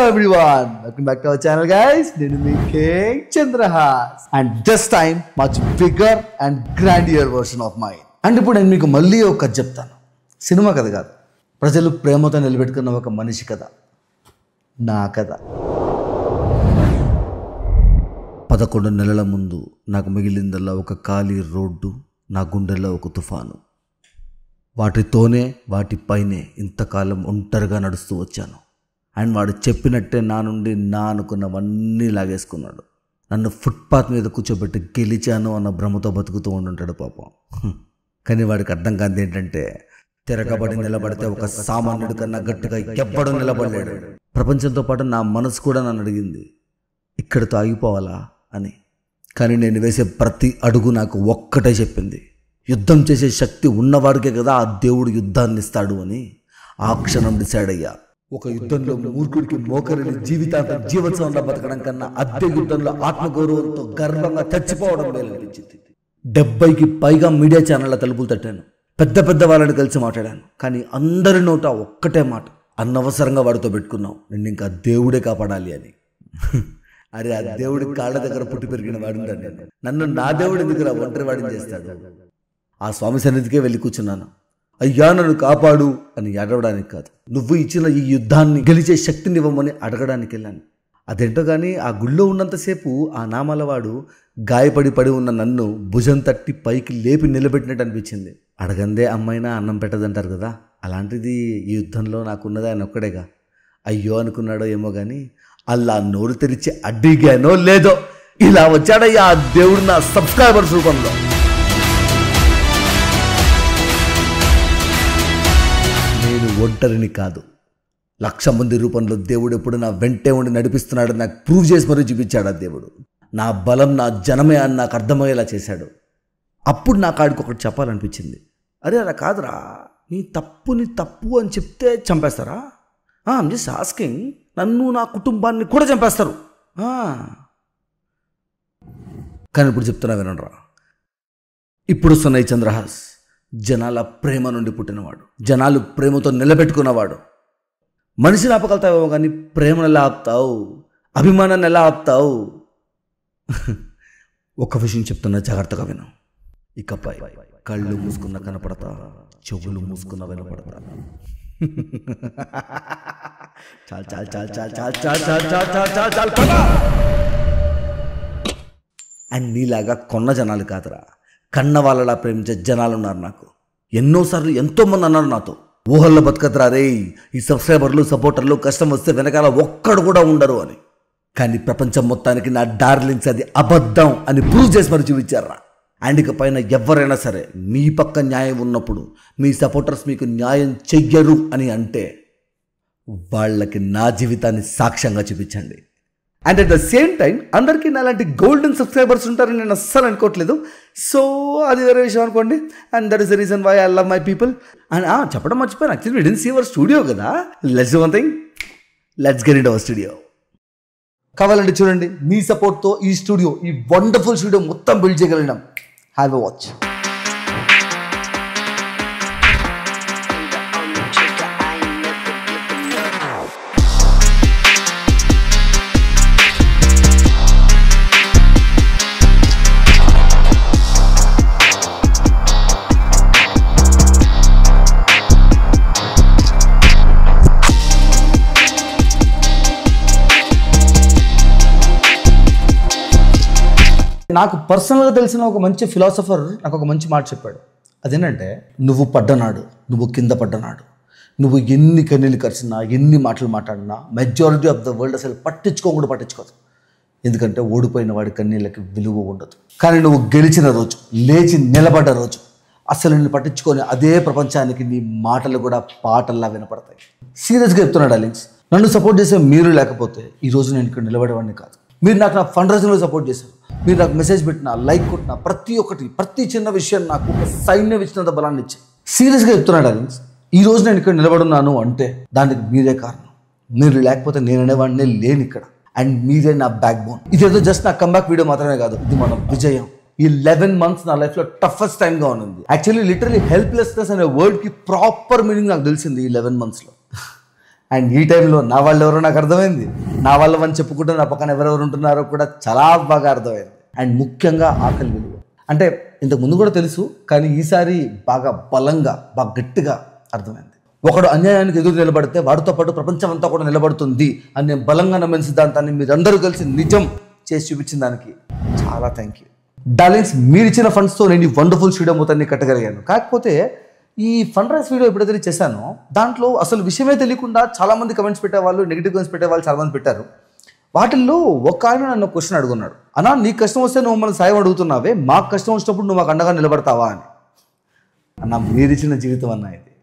everyone, welcome back to our channel guys. This is me King Chandrahas and this time much bigger and grandeur version of mine. And ఇప్పుడు నేను మీకు మళ్ళీ ఒక కథ చెప్తాను. Cinema కథ కాదు, ప్రజలు ప్రేమతో నిలబెట్టుకున్న ఒక మనిషి కథ, నా కథ. 11 నెలల ముందు నాకు మిగిలిందల్లా ఒక ఖాళీ రోడ్డు, నా గుండెల్లో ఒక తుఫాను. వాటితోనే వాటిపైనే ఇంతకాలం ఒంటరిగా నడుస్తూ వచ్చాను. అండ్ వాడు చెప్పినట్టే నా నుండి నా అనుకున్నవన్నీ లాగేసుకున్నాడు. నన్ను ఫుట్పాత్ మీద కూర్చోబెట్టి గెలిచాను అన్న భ్రమతో బతుకుతూ ఉండుంటాడు పాపం. కానీ వాడికి అర్థం కాదు ఏంటంటే, తిరగబడి నిలబడితే ఒక సామాన్యుడి కన్నా గట్టిగా ఎవ్వడూ నిలబడలేడు. ప్రపంచంతో పాటు నా మనసు కూడా నన్ను అడిగింది, ఇక్కడితో ఆగిపోవాలా అని. కానీ నేను వేసే ప్రతి అడుగు నాకు ఒక్కటే చెప్పింది, యుద్ధం చేసే శక్తి ఉన్నవాడికే కదా ఆ దేవుడు యుద్ధాన్ని ఇస్తాడు అని. ఆ క్షణం డిసైడ్ అయ్యా, ఒక యుద్ధంలో మూర్ఖుడికి మోకరిని జీవితాంతం జీవోత్సవంలో బతకడం కన్నా అద్దె యుద్ధంలో ఆత్మగౌరవంతో గర్వంగా చచ్చిపోవడం మేలనిపించింది. 70కి పైగా మీడియా ఛానళ్ళ తలుపులు తట్టాను, పెద్ద పెద్ద వాళ్ళని కలిసి మాట్లాడాను. కానీ అందరి నోట ఒక్కటే మాట, అనవసరంగా వాడితో పెట్టుకున్నావు, నిన్ను ఇంకా దేవుడే కాపాడాలి అని. అరే ఆ దేవుడి కాళ్ళ దగ్గర పుట్టి పెరిగిన వాడుంటాను నేను. నన్ను నా దేవుడు ఎందుకు ఒంటరి వాడిని చేస్తాడు. ఆ స్వామి సన్నిధికే వెళ్ళి కూర్చున్నాను. అయ్యా నన్ను కాపాడు అని అడగడానికి కాదు, నువ్వు ఇచ్చిన ఈ యుద్ధాన్ని గెలిచే శక్తిని ఇవ్వమని అడగడానికి వెళ్ళాను. అదేంటో కానీ ఆ గుళ్ళో ఉన్నంతసేపు ఆ నామాలవాడు గాయపడి పడి ఉన్న నన్ను భుజం తట్టి పైకి లేపి నిలబెట్టినట్టు అనిపించింది. అడగందే అమ్మైనా అన్నం పెట్టదంటారు కదా, అలాంటిది ఈ యుద్ధంలో నాకున్నది ఆయన ఒక్కడేగా. అయ్యో అనుకున్నాడో ఏమో కానీ అలా నోరు తెరిచి అడ్డిగానో లేదో ఇలా వచ్చాడయ్యా ఆ దేవుడు నా సబ్స్క్రైబర్స్ రూపంలో. నేను ఒంటరిని కాదు, 1,00,000 మంది రూపంలో దేవుడు ఎప్పుడు నా వెంటే ఉండి నడిపిస్తున్నాడు నాకు ప్రూవ్ చేసి మరీ చూపించాడు ఆ దేవుడు. నా బలం నా జనమే అని నాకు అర్థమయ్యేలా చేశాడు. అప్పుడు నా కాడికి ఒకటి చెప్పాలనిపించింది, అరే అలా కాదురా, నీ తప్పు అని చెప్తే చంపేస్తారా? ఐమ్ జస్ట్ ఆస్కింగ్, నన్ను నా కుటుంబాన్ని కూడా చంపేస్తారు. కానీ ఇప్పుడు చెప్తున్నా వినరా. ఇప్పుడు వస్తున్న ఈ చంద్రహాస్ జనాల ప్రేమ నుండి పుట్టినవాడు, జనాలు ప్రేమతో నిలబెట్టుకున్నవాడు. మనిషిని ఆపగలుగుతావేమో కానీ ప్రేమను ఎలా ఆపుతావు, అభిమానాన్ని ఎలా ఆపుతావు? ఒక విషయం చెప్తున్నా, జాగ్రత్తగా విను. ఇకపై కళ్ళు మూసుకున్న కనపడతా, చెవులు మూసుకున్న వినపడతా. చాలు చాలు చాలు చాలు చాలు చాలు చాలు చాలు చాలు చాలు చాలు. అండ్ నీలాగా కొన్న జనాలు కాదురా, కన్న వాళ్ళలా ప్రేమించే జనాలు ఉన్నారు నాకు. ఎన్నోసార్లు ఎంతోమంది అన్నారు నాతో, ఊహల్లో బతకద్రా రే, ఈ సబ్స్క్రైబర్లు సపోర్టర్లు కష్టం వస్తే వెనకాల ఒక్కడు కూడా ఉండరు అని. కానీ ప్రపంచం మొత్తానికి నా డార్లింగ్స్ అది అబద్ధం అని ప్రూవ్ చేసి మరి చూపించారా. అండ్ ఇక పైన ఎవరైనా సరే మీ పక్క న్యాయం ఉన్నప్పుడు మీ సపోర్టర్స్ మీకు న్యాయం చెయ్యరు అని అంటే వాళ్ళకి నా జీవితాన్ని సాక్ష్యంగా చూపించండి. And at the same time అందరికీ నాలాంటి గోల్డెన్ సబ్స్క్రైబర్స్ ఉంటారని నేను అస్సలు అనుకోవట్లేదు. సో అది వేరే విషయం అనుకోండి. And that is the reason why I love my people. And చెప్పడం మర్చిపోయాను, actually we didn't see our studio కదా. Let's do one thing, let's get into our studio. కావాలంటే చూడండి, మీ సపోర్ట్తో ఈ స్టూడియో, ఈ వండర్ఫుల్ స్టూడియో మొత్తం బిల్డ్ చేయగలిగినాం. Have a watch. నాకు పర్సనల్గా తెలిసిన ఒక మంచి ఫిలాసఫర్ నాకు ఒక మంచి మాట చెప్పాడు. అదేంటంటే, నువ్వు పడ్డనాడు, నువ్వు కింద పడ్డనాడు, నువ్వు ఎన్ని కన్నీళ్ళు ఖర్చున్నా, ఎన్ని మాటలు మాట్లాడినా మెజారిటీ ఆఫ్ ద వరల్డ్ అసలు పట్టించుకోదు. ఎందుకంటే ఓడిపోయిన వాడి కన్నీళ్ళకి విలువ ఉండదు. కానీ నువ్వు గెలిచిన రోజు, లేచి నిలబడ్డ రోజు అసలు నిన్ను పట్టించుకొని అదే ప్రపంచానికి నీ మాటలు కూడా పాటల్లా వినపడతాయి. సీరియస్గా చెప్తున్నాడు డార్లింగ్స్, నన్ను సపోర్ట్ చేసే మీరు లేకపోతే ఈరోజు నేను ఇక్కడ నిలబడేవాడిని కాదు. మీరు నాకు నా ఫండ్ రైజింగ్లో సపోర్ట్ చేశారు, మీరు నాకు మెసేజ్ పెట్టినా, లైక్ కొట్టినా, ప్రతి చిన్న విషయం నాకు ఒక సైన్యం ఇచ్చినంత బలాన్ని ఇచ్చాయి. సీరియస్గా చెప్తున్నాడు డార్లింగ్స్, ఈ రోజు నేను ఇక్కడ నిలబడున్నాను అంటే దానికి మీరే కారణం. మీరు లేకపోతే నేను అనేవాడినే లేని ఇక్కడ. అండ్ మీరే నా బ్యాక్ బోన్. ఇదేదో జస్ట్ నా కంబ్యాక్ వీడియో మాత్రమే కాదు, ఇది మన విజయం. ఈ 11 months నా లైఫ్లో టఫెస్ట్ టైంగా ఉంది. యాక్చువల్లీ లిటరలీ హెల్ప్లెస్నెస్ అనే వర్డ్కి ప్రాపర్ మీనింగ్ నాకు తెలిసింది ఈ 11 monthsలో. అండ్ ఈ టైంలో నా వాళ్ళు ఎవరో నాకు అర్థమైంది, నా వాళ్ళని చెప్పుకుంటే నా పక్కన ఎవరెవరు ఉంటున్నారో కూడా చాలా బాగా అర్థమైంది. అండ్ ముఖ్యంగా ఆకలి విలువ అంటే ఇంతకు ముందు కూడా తెలుసు, కానీ ఈసారి బాగా బలంగా బాగా గట్టిగా అర్థమైంది. ఒకడు అన్యాయానికి ఎదురు నిలబడితే వాడితో పాటు ప్రపంచం అంతా కూడా నిలబడుతుంది అని నేను బలంగా నమ్మిన సిద్ధాంతాన్ని మీరందరూ కలిసి నిజం చేసి చూపించిన దానికి చాలా థ్యాంక్ యూ డార్లింగ్స్. మీరు ఇచ్చిన ఫండ్స్తో నేను ఈ వండర్ఫుల్ స్టూడియో మొత్తాన్ని కట్టగలిగాను. కాకపోతే ఈ ఫండ్ రైజ్ వీడియో ఎప్పుడైతే చేశానో దాంట్లో అసలు విషయమే తెలియకుండా చాలామంది కమెంట్స్ పెట్టేవాళ్ళు, నెగిటివ్ కమెంట్స్ పెట్టేవాళ్ళు చాలామంది పెట్టారు. వాటిల్లో ఒక ఆయన నన్ను క్వశ్చన్ అడుగున్నాడు, అన్నా నీ కష్టం వస్తే నువ్వు మమ్మల్ని సాయం అడుగుతున్నావే, మాకు కష్టం వచ్చినప్పుడు నువ్వు మాకు అండగా నిలబడతావా అని. అన్న మీరిచ్చిన జీవితం అన్న ఇది,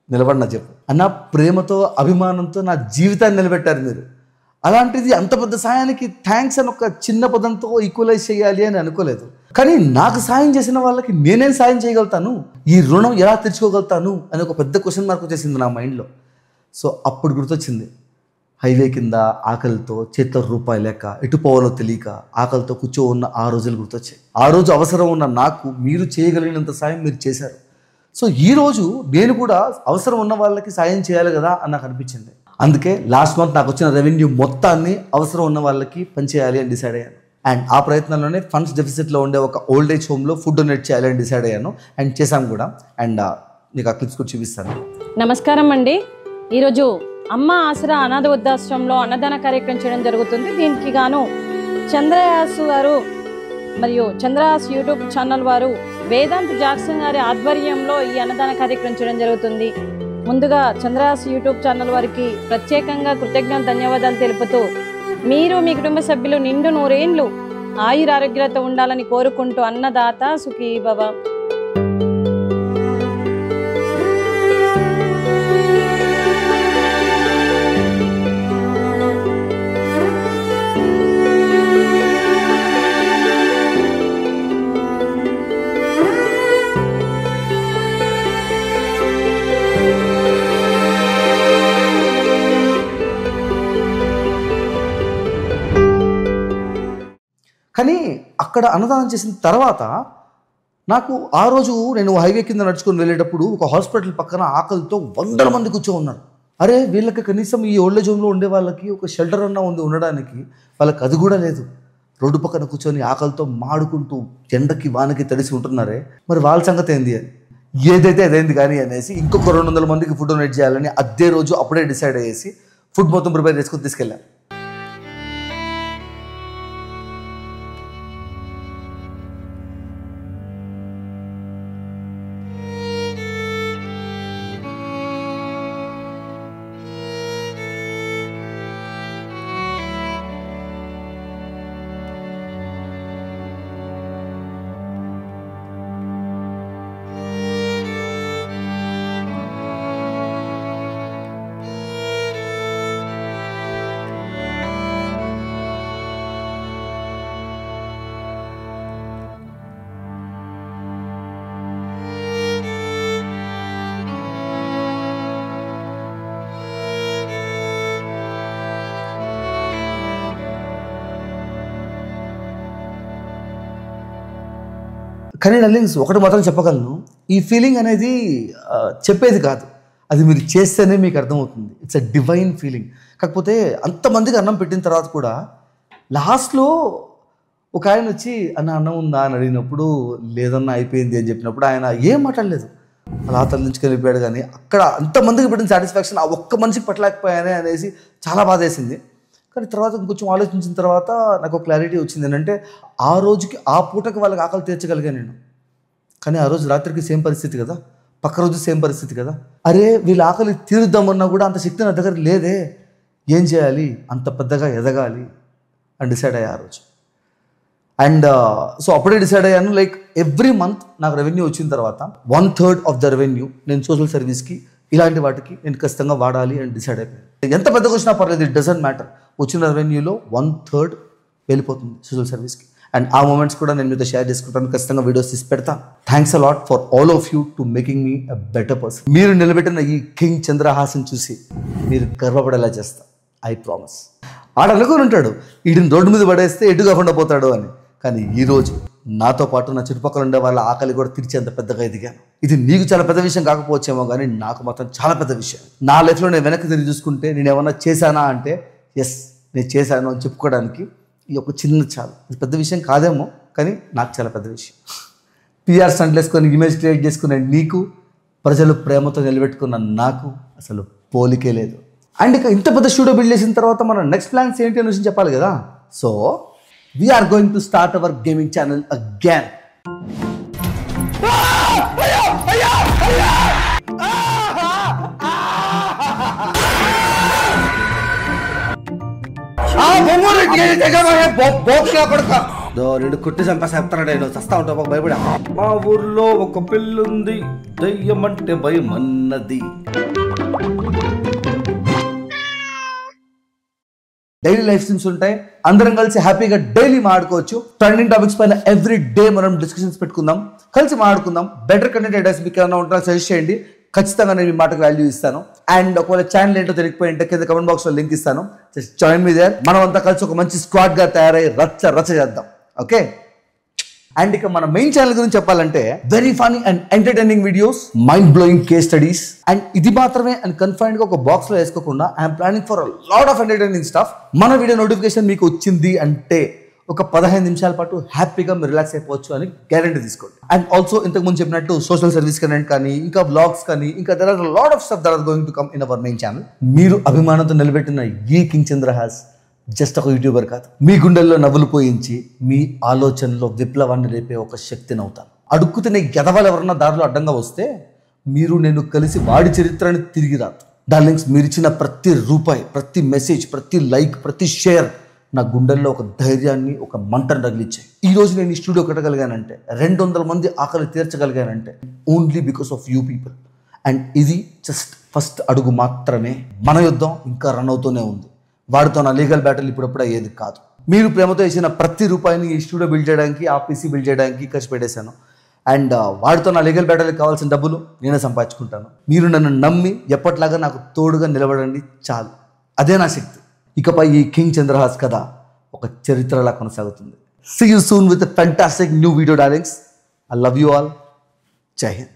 నిలబడినా చెప్పు అన్న. ప్రేమతో అభిమానంతో నా జీవితాన్ని నిలబెట్టారు మీరు. అలాంటిది అంత పెద్ద సాయానికి థ్యాంక్స్ అని ఒక చిన్న పదంతో ఈక్వలైజ్ చేయాలి అని అనుకోలేదు. కానీ నాకు సాయం చేసిన వాళ్ళకి నేనేం సాయం చేయగలుగుతాను, ఈ రుణం ఎలా తెచ్చుకోగలుగుతాను అని ఒక పెద్ద క్వశ్చన్ మార్క్ వచ్చేసింది నా మైండ్లో. సో అప్పుడు గుర్తొచ్చింది, హైవే కింద ఆకలితో చేతిలో రూపాయి లేక ఎటు పోవాలో తెలియక ఆకలితో కూర్చో ఉన్న ఆ రోజులు గుర్తొచ్చాయి. ఆ రోజు అవసరం ఉన్న నాకు మీరు చేయగలిగినంత సాయం మీరు చేశారు. సో ఈరోజు నేను కూడా అవసరం ఉన్న వాళ్ళకి సాయం చేయాలి కదా అని నాకు అనిపించింది. అందుకే లాస్ట్ మంత్ నాకు వచ్చిన రెవెన్యూ మొత్తాన్ని అవసరం ఉన్న వాళ్ళకి పనిచేయాలి అని డిసైడ్ అయ్యాను. అండ్ ఆ ప్రయత్నంలోనే ఫండ్స్ డెఫిసిట్లో ఉండే ఒక ఓల్డ్ ఏజ్ హోమ్లో ఫుడ్ డొనేట్ చేయాలి అని డిసైడ్ అయ్యాను. అండ్ చేశాం కూడా. అండ్ నీకు ఆ క్లిప్స్ కూడా చూపిస్తాను. నమస్కారం అండి. ఈరోజు అమ్మ ఆసరా అనాథ వృద్ధాశ్రమంలో అన్నదాన కార్యక్రమం చేయడం జరుగుతుంది. దీనికి గాను చంద్రయాస్ గారు మరియు చంద్రయాస్ యూట్యూబ్ ఛానల్ వారు వేదాంత్ జాక్సన్ గారి ఆధ్వర్యంలో ఈ అన్నదాన కార్యక్రమం చేయడం జరుగుతుంది. ముందుగా చంద్రయాస్ యూట్యూబ్ ఛానల్ వారికి ప్రత్యేకంగా కృతజ్ఞత ధన్యవాదాలు తెలుపుతూ, మీరు మీ కుటుంబ సభ్యులు నిండు 100 ఏళ్ళు ఆయురారోగ్యాలతో ఉండాలని కోరుకుంటూ అన్నదాత సుఖీ భవ. కానీ అక్కడ అన్నదానం చేసిన తర్వాత నాకు ఆ రోజు నేను హైవే కింద నడుచుకొని వెళ్ళేటప్పుడు ఒక హాస్పిటల్ పక్కన ఆకలితో 100 మంది కూర్చో ఉన్నారు. అరే వీళ్ళకి కనీసం ఈ ఓల్డ్ ఏజ్ హోమ్లో ఉండే వాళ్ళకి ఒక షెల్టర్ అన్నా ఉంది ఉండడానికి, వాళ్ళకి అది కూడా లేదు. రోడ్డు పక్కన కూర్చొని ఆకలితో మాడుకుంటూ ఎండకి వానకి తడిసి ఉంటున్నారే, మరి వాళ్ళ సంగతి ఏంది అని. ఏదైతే అదేంది కానీ అనేసి ఇంకొక 200 మందికి ఫుడ్ డొనేట్ చేయాలని అదే రోజు అప్పుడే డిసైడ్ అయ్యేసి ఫుడ్ మొత్తం ప్రిపేర్ చేసుకొని తీసుకెళ్ళాను. కానీ డార్లింగ్స్ ఒకటి మాత్రం చెప్పగలను, ఈ ఫీలింగ్ అనేది చెప్పేది కాదు, అది మీరు చేస్తేనే మీకు అర్థమవుతుంది. It's a divine feeling. కాకపోతే అంతమందికి అన్నం పెట్టిన తర్వాత కూడా లాస్ట్లో ఒక ఆయన వచ్చి అన్నం ఉందా అని అడిగినప్పుడు లేదన్నా అయిపోయింది అని చెప్పినప్పుడు ఆయన ఏం మాట్లాడలేదు, అలా తరలించుకొని వెళ్ళిపోయాడు. కానీ అక్కడ అంతమందికి పెట్టిన సాటిస్ఫాక్షన్ ఆ ఒక్క మనిషికి పట్టలేకపోయానే అనేసి చాలా బాధ వేసింది. కానీ తర్వాత ఇంకొంచెం ఆలోచించిన తర్వాత నాకు క్లారిటీ వచ్చింది ఏంటంటే, ఆ రోజుకి ఆ పూటకి వాళ్ళకి ఆకలి తీర్చగలిగాను నేను. కానీ ఆ రోజు రాత్రికి సేమ్ పరిస్థితి కదా, పక్క రోజు సేమ్ పరిస్థితి కదా. అరే వీళ్ళ ఆకలి తీరుద్దామన్నా కూడా అంత శక్తి నా దగ్గర లేదే, ఏం చేయాలి, అంత పెద్దగా ఎదగాలి అని డిసైడ్ అయ్యా ఆ రోజు. అండ్ సో అప్పుడే డిసైడ్ అయ్యాను, లైక్ ఎవ్రీ మంత్ నాకు రెవెన్యూ వచ్చిన తర్వాత 1/3 ఆఫ్ ద రెవెన్యూ నేను సోషల్ సర్వీస్కి ఇలాంటి వాటికి నేను ఖచ్చితంగా వాడాలి అని డిసైడ్ అయిపోయాను. ఎంత పెద్దగా వచ్చినా పర్లేదు, ఇట్ డజంట్ మ్యాటర్. వచ్చిన రెవెన్యూలో 1/3 వెళ్ళిపోతుంది సోషల్ సర్వీస్కి. అండ్ ఆ మూమెంట్స్ కూడా నేను మీతో షేర్ చేసుకుంటాను, ఖచ్చితంగా వీడియోస్ తీసి పెడతాను. Thanks a lot for all of you to making me a better person. మీరు నిలబెట్టిన ఈ కింగ్ చంద్రహాసన్ చూసి మీరు గర్వపడేలా చేస్తా, ఐ ప్రామిస్. ఆడ అనుకుని ఉంటాడు వీటిని రోడ్డు మీద పడేస్తే ఎటు కాకుండా పోతాడు అని, కానీ ఈరోజు నాతో పాటు నా చుట్టుపక్కల ఉండే వాళ్ళ ఆకలి కూడా తీర్చేంత పెద్దగా ఎదిగాను. ఇది నీకు చాలా పెద్ద విషయం కాకపోవచ్చేమో, కానీ నాకు మాత్రం చాలా పెద్ద విషయం. నా లైఫ్లో నేను వెనక్కి తిరిగి చూసుకుంటే నేను ఏమన్నా చేశానా అంటే ఎస్ నేను చేశాను అని చెప్పుకోవడానికి ఈ ఒక చిన్న చాలు. ఇది పెద్ద విషయం కాదేమో, కానీ నాకు చాలా పెద్ద విషయం. పిఆర్ స్టంట్లు వేసుకొని ఇమేజ్ క్రియేట్ చేసుకునే నీకు, ప్రజలు ప్రేమతో నిలబెట్టుకున్న నాకు అసలు పోలికే లేదు. అండ్ ఇక ఇంత పెద్ద స్టూడియో బిల్డ్ చేసిన తర్వాత మన నెక్స్ట్ ప్లాన్స్ ఏంటి అని విషయం చెప్పాలి కదా. So we are going to start our gaming channel again. రెండు కుట్టి చంపేస్తాడు, చస్తా ఉంటావు భయపడా. మా ఊర్లో ఒక పిల్లుంది, దయ్యం అంటే భయం అన్నది. డైలీ లైఫ్ స్ట్రీమ్స్ ఉంటాయి, అందరం కలిసి హ్యాపీగా డైలీ మాట్లాడుకోవచ్చు. ట్రెండింగ్ టాపిక్స్ పైన ఎవ్రీ డే మనం డిస్కషన్స్ పెట్టుకుందాం, కలిసి మాట్లాడుకుందాం. బెటర్ కంటెంట్ ఐడియాస్ మీకు ఏమైనా ఉంటారో సజెస్ట్ చేయండి, ఖచ్చితంగా నేను మీ మాటకు వాల్యూ ఇస్తాను. అండ్ ఒకవేళ ఛానల్ ఏంటో తెలియకపోయింటే కింద కమెంట్ బాక్స్ లో లింక్ ఇస్తాను, జస్ట్ జాయిన్ మీ దేర్. మనం అంతా కలిసి ఒక మంచి స్క్వాడ్ గా తయారై రచ్చ చేద్దాం. ఓకే, అండ్ ఇక మన మెయిన్ ఛానల్ గురించి చెప్పాలంటే very funny and entertaining videos, mind blowing case studies. And ఇది మాత్రమే అని కన్ఫైన్డ్ గా ఒక బాక్స్ లో వేసుకోకుండా I'm planning for lot of entertaining stuff. మన వీడియో నోటిఫికేషన్ మీకు వచ్చింది అంటే ఒక 15 నిమిషాల పాటు హ్యాపీగా మీరు రిలాక్స్ అయిపోవచ్చు అని గ్యారంటీ తీసుకోండి. అండ్ ఆల్సో ఇంతకు ముందు చెప్పినట్టు సోషల్ సర్వీస్ కంటెంట్ కానీ, ఇంకా వ్లాగ్స్ కానీ, ఇంకా there are lot of stuff that are going to come in our main channel. మీరు అభిమానంతో నిలబెట్టిన ఈ కింగ్ చంద్రహాస్ జస్ట్ ఒక యూట్యూబర్ కాదు, మీ గుండెల్లో నవ్వులు పోయించి మీ ఆలోచనలో విప్లవాన్ని రేపే ఒక శక్తిని అవుతాను. అడుక్కుతున్న గెదవాళ్ళు ఎవరన్నా దారిలో అడ్డంగా వస్తే మీరు నేను కలిసి వాడి చరిత్రని తిరిగి రాదు. డార్లింగ్స్, మీరు ఇచ్చిన ప్రతి రూపాయి, ప్రతి మెసేజ్, ప్రతి లైక్, ప్రతి షేర్ నా గుండెల్లో ఒక ధైర్యాన్ని, ఒక మంటను తగిలిచ్చాయి. ఈ రోజు నేను ఈ స్టూడియో కట్టగలిగానంటే, 200 మంది ఆకలి తీర్చగలిగానంటే only because of you people. And ఇది జస్ట్ ఫస్ట్ అడుగు మాత్రమే. మన యుద్ధం ఇంకా రన్ అవుతూనే ఉంది. వాడితో నా లీగల్ బ్యాటిల్ ఇప్పుడప్పుడు అయ్యేది కాదు. మీరు ప్రేమతో ఇచ్చిన ప్రతి రూపాయిని ఈ స్టూడియో బిల్డ్ చేయడానికి, ఆ పీసీ బిల్డ్ చేయడానికి ఖర్చు పెట్టేశాను. అండ్ వాడితో నా లీగల్ బ్యాటిల్కి కావాల్సిన డబ్బులు నేనే సంపాదించుకుంటాను. మీరు నన్ను నమ్మి ఎప్పటిలాగా నాకు తోడుగా నిలబడండి చాలు. అదే నా శక్తి. ఇకపై ఈ కింగ్ చంద్రహాస్ కథ ఒక చరిత్రలా కొనసాగుతుంది. See you soon with a fantastic new video, darlings. I love you all. Jai Hind.